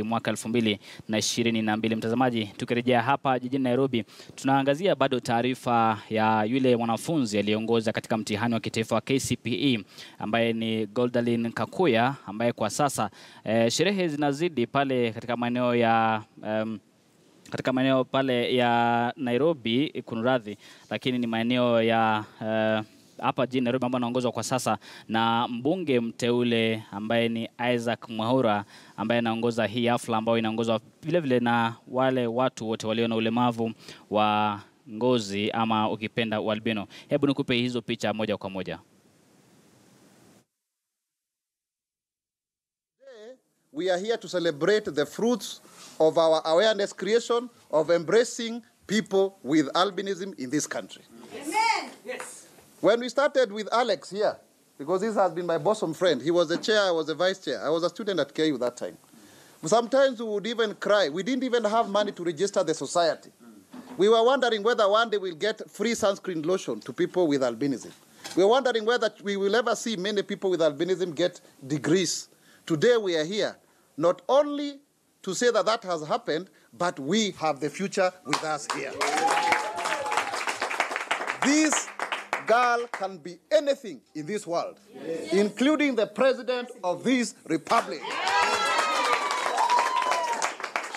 mwaka 2022. Mtazamaji, tukirejea hapa jijini Nairobi, tunaangazia bado taarifa ya yule mwanafunzi aliyeongoza katika mtihani wa kitaifa wa KCPE ambaye ni Goldalyn Kakuya, ambaye kwa sasa sherehe zinazidi pale katika maeneo pale ya Nairobi, kunradhi, lakini ni maeneo ya hapa jijini Nairobi ambayo anaongozwa kwa sasa na mbunge mteule ambaye ni Isaac Mwaura, ambaye anaongoza hii hafla ambayo inaongozwa vile vile na wale watu wote walio na ulemavu wa ngozi ama ukipenda albino. Hebu nikupe hizo picha moja kwa moja. We are here to celebrate the fruits of our awareness creation of embracing people with albinism in this country. Amen. Yes. When we started with Alex here, because this has been my bosom friend, he was the chair, I was the vice chair. I was a student at KU that time. Sometimes we would even cry. We didn't even have money to register the society. We were wondering whether one day we'll get free sunscreen lotion to people with albinism. We were wondering whether we will ever see many people with albinism get degrees. Today we are here, not only to say that that has happened, but we have the future with us here. This girl can be anything in this world, yes, including the president of this republic.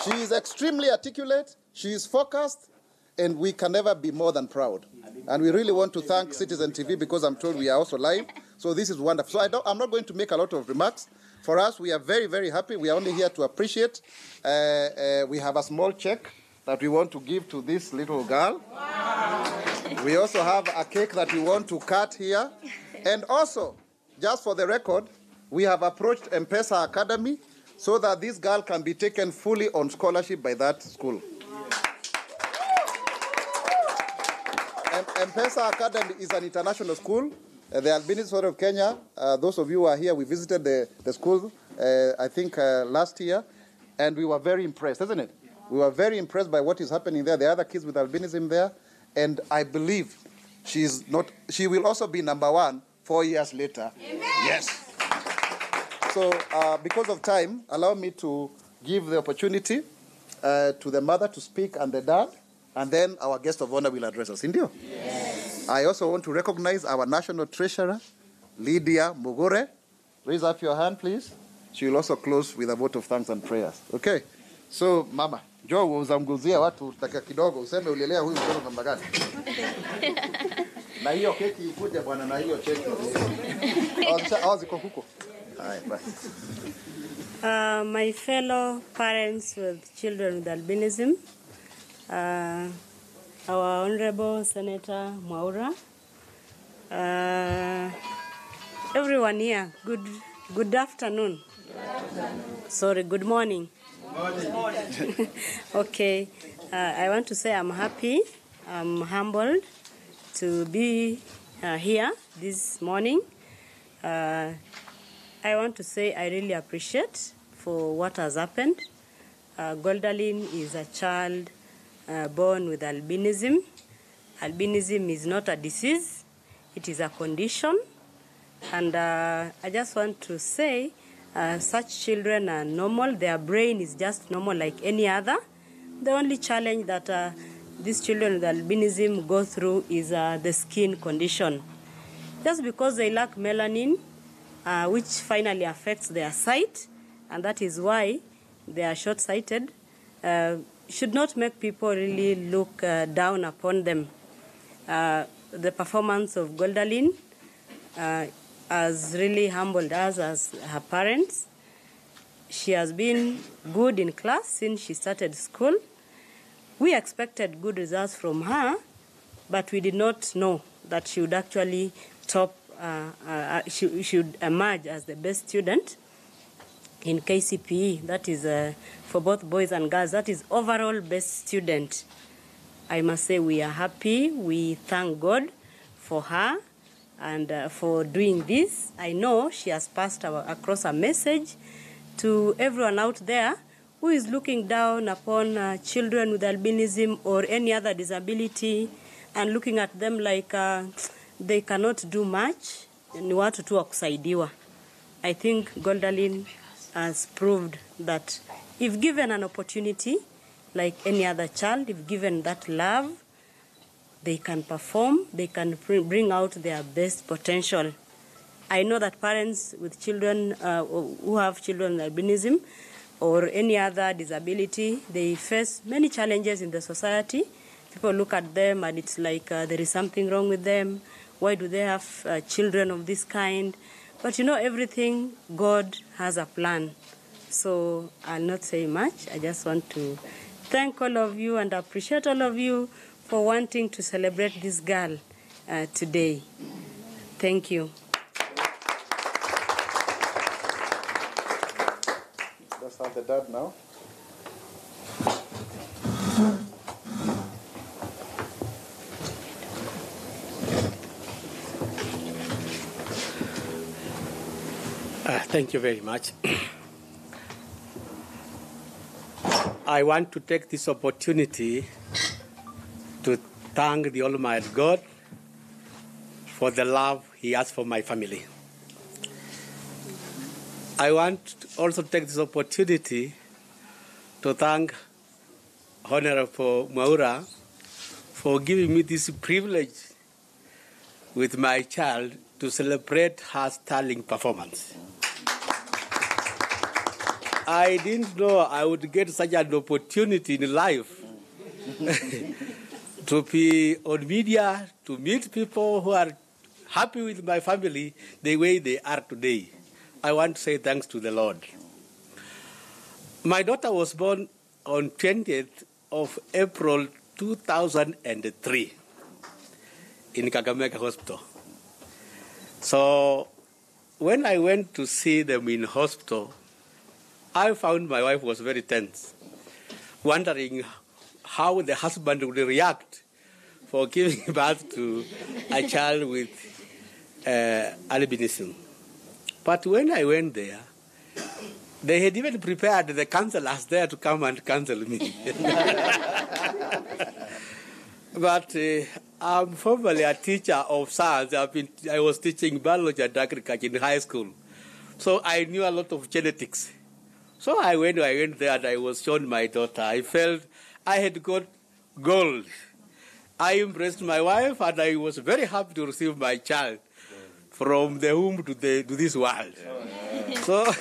She is extremely articulate, she is focused, and we can never be more than proud. And we really want to thank Citizen TV because I'm told we are also live. So this is wonderful. So I'm not going to make a lot of remarks. For us, we are very, very happy. We are only here to appreciate. We have a small check that we want to give to this little girl. Wow. We also have a cake that we want to cut here. And also, just for the record, we have approached M-Pesa Academy so that this girl can be taken fully on scholarship by that school. M-Pesa Academy is an international school. The Albinism Society of Kenya, those of you who are here, we visited the school, I think last year, and we were very impressed, isn't it? We were very impressed by what is happening there. There are other kids with albinism there, and I believe she will also be #1 4 years later. Amen. Yes. So because of time, allow me to give the opportunity to the mother to speak and the dad, and then our guest of honor will address us. Indio? Yes. I also want to recognize our national treasurer, Lydia Mugore. Raise up your hand, please. She will also close with a vote of thanks and prayers. Okay? So, Mama, njoo uzamguzia watu taka kidogo, useme ulilea huyu mtoto namna gani. Na hiyo keki ikuje bwana, na hiyo cheki. Ziko huko. Hai, basi. My fellow parents with children with albinism, our Honorable Senator Mwaura, everyone here, good afternoon. Sorry, good morning. Good morning. Okay, I want to say I'm happy, I'm humbled to be here this morning. I want to say I really appreciate for what has happened. Goldalyn is a child born with albinism. Albinism is not a disease, it is a condition. And I just want to say such children are normal. Their brain is just normal like any other. The only challenge that these children with albinism go through is the skin condition. Just because they lack melanin, which finally affects their sight, and that is why they are short-sighted, should not make people really look down upon them. The performance of Goldalyn has really humbled us as her parents. She has been good in class since she started school. We expected good results from her, but we did not know that she would actually she should emerge as the best student in KCPE. That is for both boys and girls. That is overall best student. I must say we are happy. We thank God for her and for doing this. I know she has passed across a message to everyone out there who is looking down upon children with albinism or any other disability and looking at them like they cannot do much. Ni watu tu wa kusaidiwa. I think Goldalyn has proved that if given an opportunity, like any other child, if given that love, they can perform, they can bring out their best potential. I know that parents with children who have children with albinism or any other disability, they face many challenges in the society. People look at them and it's like there is something wrong with them. Why do they have children of this kind? But you know, everything, God has a plan. So I'll not say much. I just want to thank all of you and appreciate all of you for wanting to celebrate this girl today. Thank you. Let's have the dad now. Thank you very much. I want to take this opportunity to thank the Almighty God for the love He has for my family. I want to also take this opportunity to thank Honorable Mwaura for giving me this privilege with my child to celebrate her sterling performance. I didn't know I would get such an opportunity in life to be on media, to meet people who are happy with my family the way they are today. I want to say thanks to the Lord. My daughter was born on 20th of April 2003 in Kakamega Hospital. So when I went to see them in hospital, I found my wife was very tense, wondering how the husband would react for giving birth to a child with albinism. But when I went there, they had even prepared the counselors there to come and counsel me. But I'm formerly a teacher of science. I was teaching biology and agriculture in high school. So I knew a lot of genetics. So I went there and I was shown my daughter. I felt I had got gold. I embraced my wife and I was very happy to receive my child from the womb to this world. So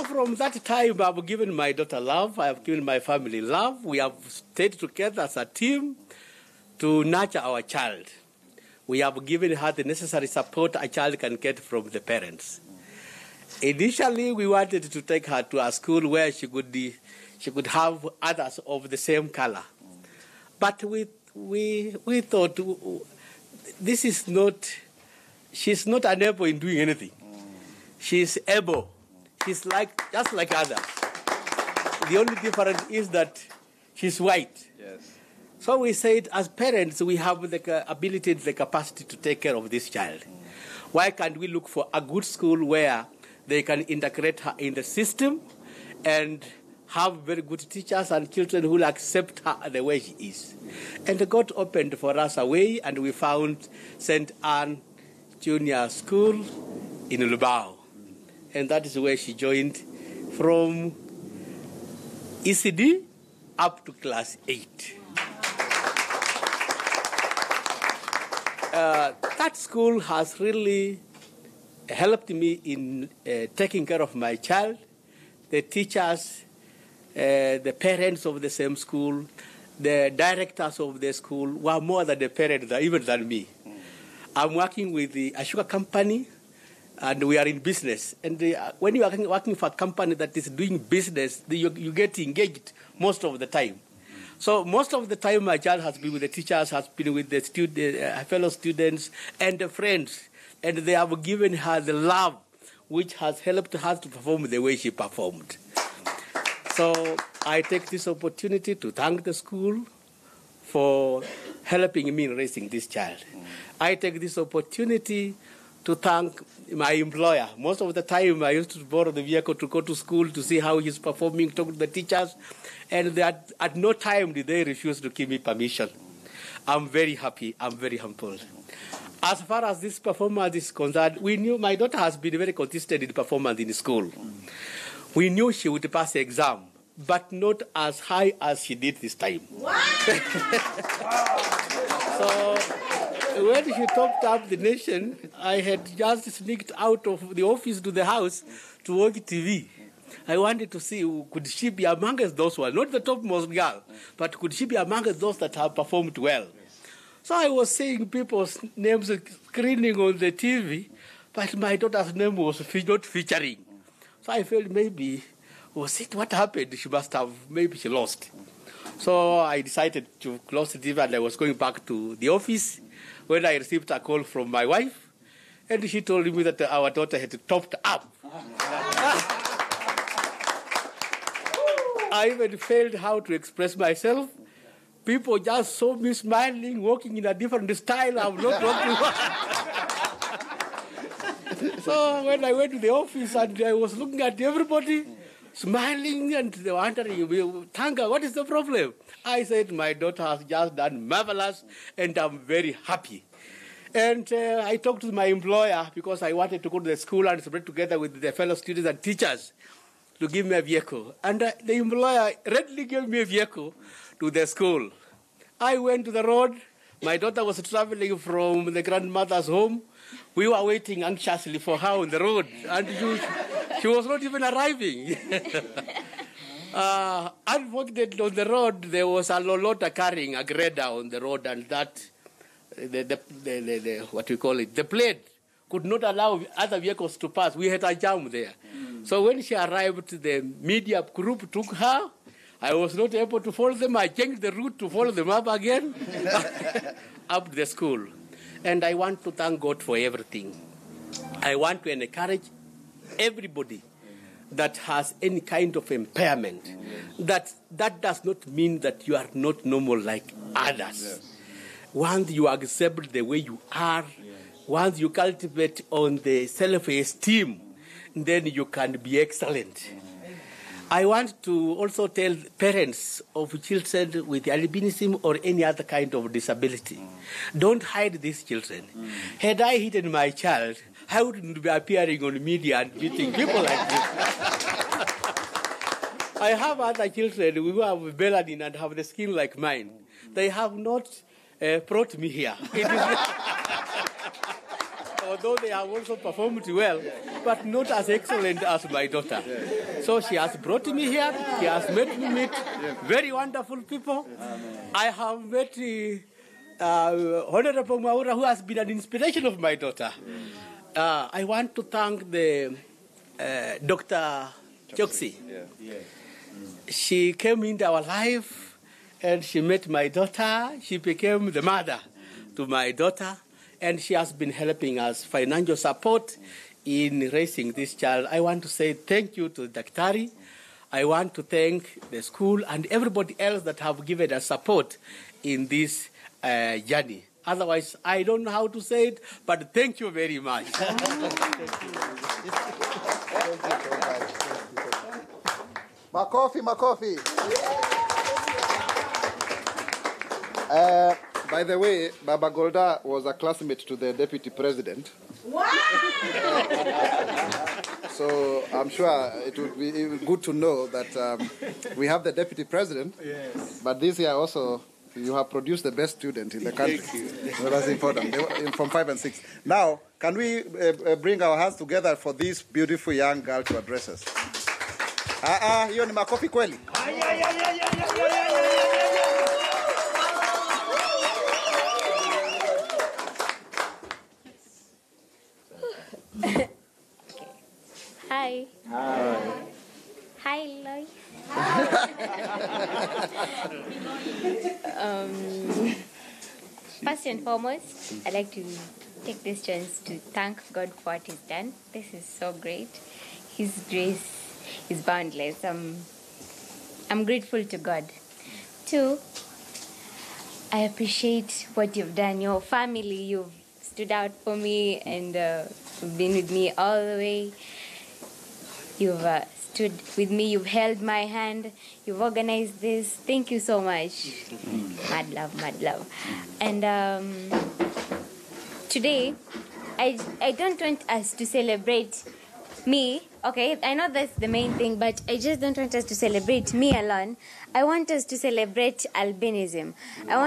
from that time, I've given my daughter love. I have given my family love. We have stayed together as a team to nurture our child. We have given her the necessary support a child can get from the parents. Initially, we wanted to take her to a school where she could have others of the same color. But we thought this is not, she's not unable in doing anything. She's able. She's just like others. The only difference is that she's white. Yes. So we said, as parents, we have the ability, the capacity to take care of this child. Why can't we look for a good school where they can integrate her in the system and have very good teachers and children who will accept her the way she is? And God opened for us a way, and we found St. Anne Junior School in Lubao. And that is where she joined from ECD up to class 8. That school has really helped me in taking care of my child. The teachers, the parents of the same school, the directors of the school were more than the parents, even than me. I'm working with a sugar company, and we are in business. And when you are working for a company that is doing business, you get engaged most of the time. So most of the time, my child has been with the teachers, has been with the fellow students and the friends. And they have given her the love which has helped her to perform the way she performed. So I take this opportunity to thank the school for helping me in raising this child. I take this opportunity to thank my employer. Most of the time, I used to borrow the vehicle to go to school to see how he's performing, talk to the teachers, and at no time did they refuse to give me permission. I'm very happy. I'm very humbled. As far as this performance is concerned, we knew my daughter has been very consistent in performance in school. We knew she would pass the exam, but not as high as she did this time. So when she topped up the nation, I had just sneaked out of the office to the house to watch TV. I wanted to see, could she be amongst those ones, not the topmost girl, but could she be amongst those that have performed well? So I was seeing people's names screening on the TV, but my daughter's name was not featuring. So I felt maybe, was it what happened? She must have, maybe she lost. So I decided to close the TV and I was going back to the office when I received a call from my wife, and she told me that our daughter had topped up. I even failed how to express myself. People just saw me smiling, walking in a different style. I'm not walking. So when I went to the office and I was looking at everybody, smiling, and they were wondering, Tanga, what is the problem? I said, my daughter has just done marvelous, and I'm very happy. And I talked to my employer because I wanted to go to the school and celebrate together with the fellow students and teachers to give me a vehicle. And the employer readily gave me a vehicle to the school. I went to the road. My daughter was traveling from the grandmother's home. We were waiting anxiously for her on the road, and she was not even arriving. Unfortunately, on the road, there was a lolota carrying a grader on the road, and that, what we call it, the plate could not allow other vehicles to pass. We had a jam there. So when she arrived, the media group took her. I was not able to follow them. I changed the route to follow them up again, up to the school. And I want to thank God for everything. I want to encourage everybody that has any kind of impairment. That does not mean that you are not normal like others. Once you accept the way you are, once you cultivate on the self-esteem, then you can be excellent. I want to also tell parents of children with albinism or any other kind of disability, don't hide these children. Had I hidden my child, I wouldn't be appearing on media and meeting people like this. I have other children who have melanin and have the skin like mine. They have not brought me here. Although they have also performed well, but not as excellent as my daughter. So she has brought me here. She has made me meet very wonderful people. I have met Honorable Maura, who has been an inspiration of my daughter. I want to thank the Dr. Choksi. She came into our life, and she met my daughter. She became the mother to my daughter. And she has been helping us financial support in raising this child. I want to say thank you to Daktari. I want to thank the school and everybody else that have given us support in this journey. Otherwise, I don't know how to say it, but thank you very much. Makofi. By the way, Baba Golda was a classmate to the deputy president. Wow! So I'm sure it would be good to know that we have the deputy president, but this year also you have produced the best student in the country. So that's important, from 5 and 6. Now, can we bring our hands together for this beautiful young girl to address us? Hiyo ni makofi kweli? Hi. Hi, Lloyd. First and foremost, I'd like to take this chance to thank God for what He's done. This is so great. His grace is boundless. I'm grateful to God. 2, I appreciate what you've done. Your family, you've stood out for me and you've been with me all the way. You've stood with me, you've held my hand, you've organized this. Thank you so much. Mad love. And today, I don't want us to celebrate Me, okay, I know that's the main thing, but I just don't want us to celebrate me alone. I want us to celebrate albinism. I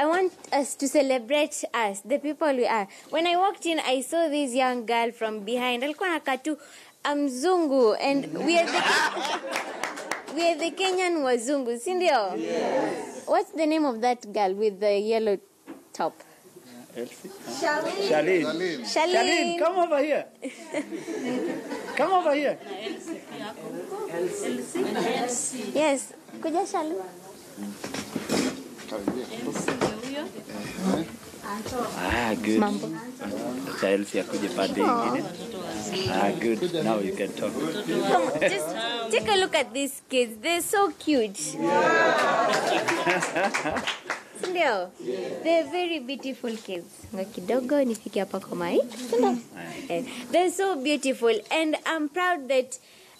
want us to celebrate us, the people we are. When I walked in, I saw this young girl from behind. Alikuwa nakatu mzungu, and we are the Kenyan wazungu, si ndio? Yes. What's the name of that girl with the yellow top? Charlene, come over here. Come over here. Yes, kuja Charlene. Good. Chelsea akuje pande ingine. Good. Now you can talk. Come, just take a look at these kids. They're so cute. Ndio. They're very beautiful kids. Kidogo nifike hapa kwa mic. They're so beautiful, and I'm proud that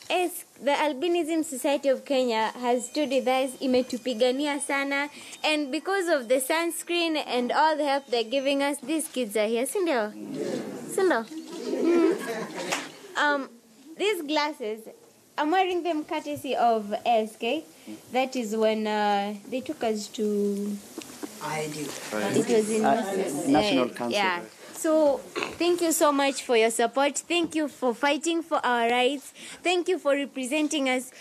the Albinism Society of Kenya has stood with us, imetupigania sana, and because of the sunscreen and all the help they're giving us, these kids are here. Sindio? Sindio? These glasses, I'm wearing them courtesy of ASK. That is when they took us to... It was in National Council. Yeah. So, thank you so much for your support. Thank you for fighting for our rights. Thank you for representing us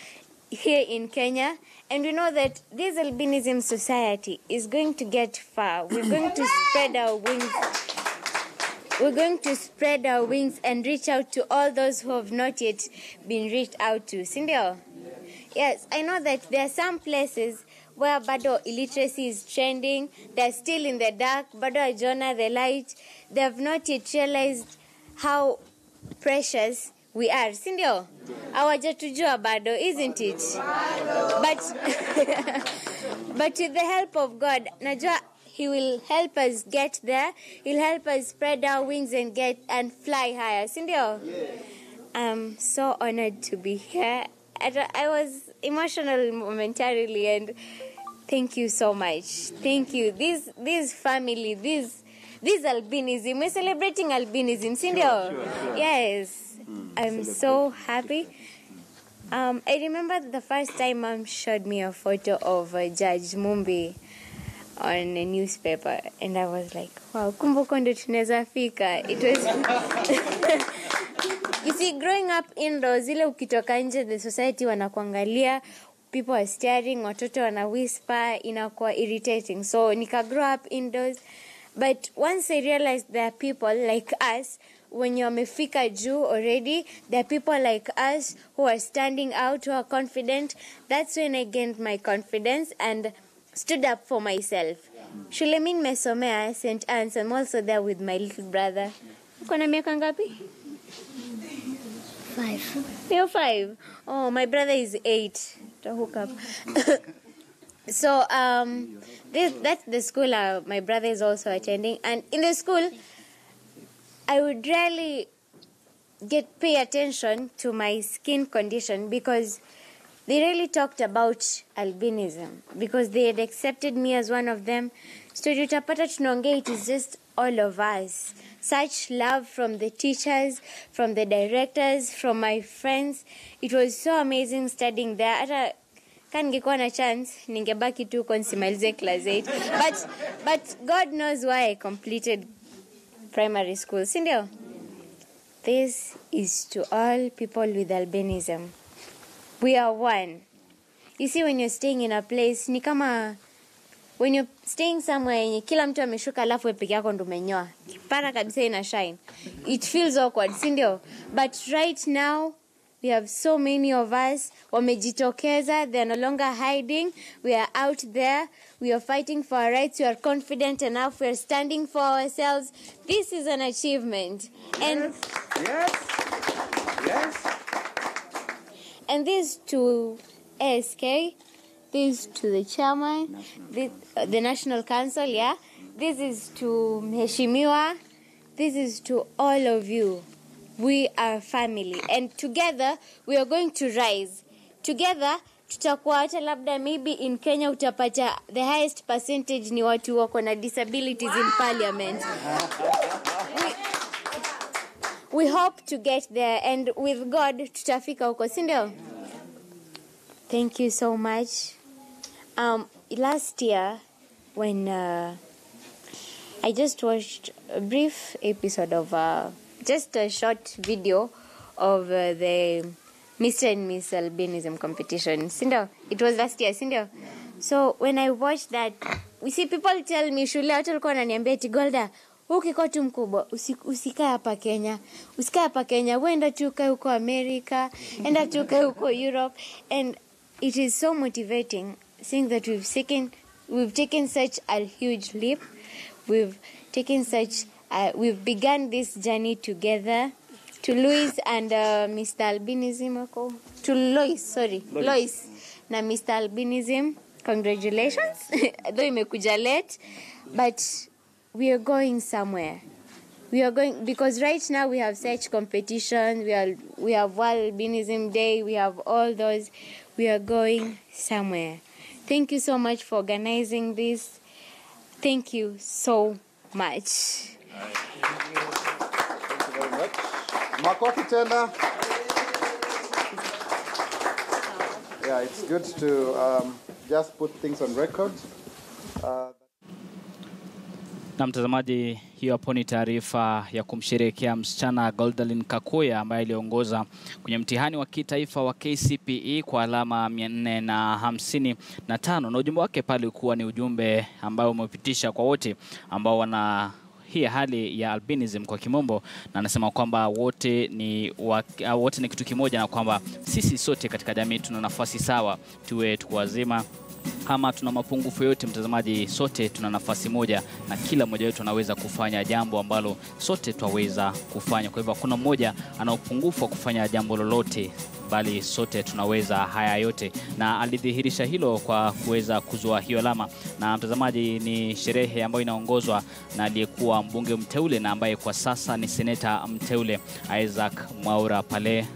here in Kenya. And we know that this Albinism Society is going to get far. We're going to spread our wings. We're going to spread our wings and reach out to all those who have not yet been reached out to. Sindio? Yes, I know that there are some places where bado illiteracy is trending. They're still in the dark. Bado ajona the light. They have not yet realized how precious we are. Sindio? Hawajatujua bado, isn't it? But with the help of God, najua He will help us get there. He'll help us spread our wings and fly higher. Sindio? I'm so honored to be here. I was emotional momentarily, and thank you so much. Thank you. This family, this albinism, we're celebrating albinism, Sindio? Sure. Yes. I'm so happy. I remember the first time Mom showed me a photo of Judge Mumbi on a newspaper, and I was like, wow, kumbuko ndo tunaweza fika. It was... You see, growing up indoors, ile ukitoka nje, the society wanakuangalia, people are staring, watoto wana whisper, inakuwa irritating. So, nika grow up indoors. But once I realized there are people like us, when you're wamefika juu already, there are people like us who are standing out, who are confident. That's when I gained my confidence and stood up for myself. Shule mimi nimesomea St. Anne's. I'm also there with my little brother. Uko na miaka ngapi? 5. You're 5. Oh, my brother is 8. To hook up. So, that's the school my brother is also attending. And in the school, I would rarely pay attention to my skin condition because they really talked about albinism because they had accepted me as one of them. So, utapata tunaongea, it is just all of us. Such love from the teachers, from the directors, from my friends. It was so amazing studying there. Hata ningekuwa na chance, ningebaki tu konsimalize class 8. But God knows why I completed primary school. Sindio? This is to all people with albinism. We are one. You see, when you're staying in a place, ni kama when you're staying somewhere yenye kila mtu ameshuka alafu peke yako ndo umenyoa. Kipara kabisa ina shine. It feels awkward, sindio? But right now, we have so many of us. Wamejitokeza. They are no longer hiding. We are out there. We are fighting for our rights. We are confident enough. We are standing for ourselves. This is an achievement. And Yes. And this to ASK, this to the chairman, the National Council, yeah. This is to Mheshimiwa. This is to all of you. We are family, and together we are going to rise. Together, tutakuwa hata labda maybe in Kenya utapata the highest percentage ni watu wako na disabilities in parliament. we hope to get there, and with God tutafika huko, si ndio? Thank you so much. Last year when I just watched a brief episode of just a short video of the Mr. and Miss Albinism competition. Sindo? It was last year, Sindo? So when I watched that, we see people tell me, shule watu walikuwa wananiambia eti Golda, ukikuwa tu mkubwa, usikae hapa Kenya. Usikae hapa Kenya, wenda tu ukae huko America, enda tu ukae huko Europe. And it is so motivating seeing that we've taken such a huge leap. We've begun this journey together. To Louis and Mr. Albinism. To Lois na Mr. Albinism, congratulations. Though imekuja late, but we are going somewhere. We are going, because right now we have such competition. We have World Albinism Day. We have all those. We are going somewhere. Thank you so much for organizing this. Thank you so much. Thank you very much. Makofi tena. Yeah, it's good to just put things on record. Na mtazamaji, hiyo hapo ni taarifa ya kumsherehekea msichana Goldalyn Kakuya ambaye aliongoza kwenye mtihani wa kitaifa wa KCPE kwa alama 455, na ujumbe wake pale ulikuwa ni ujumbe ambao umepitisha kwa wote ambao wana hii hali ya albinism kwa kimombo, na anasema kwamba wote ni kitu kimoja, na kwamba sisi sote katika jamii tuna nafasi sawa, tuwe tuko wazima ama tuna mapungufu yote. Mtazamaji, sote tuna nafasi moja na kila mmoja wetu anaweza kufanya jambo ambalo sote twaweza kufanya. Kwa hivyo kuna mmoja ana upungufu wa kufanya jambo lolote, bali sote tunaweza haya yote, na alidhihirisha hilo kwa kuweza kuzoa hiyo alama. Na mtazamaji, ni sherehe ambayo inaongozwa na aliyekuwa mbunge mteule na ambaye kwa sasa ni seneta mteule Isaac Mwaura pale.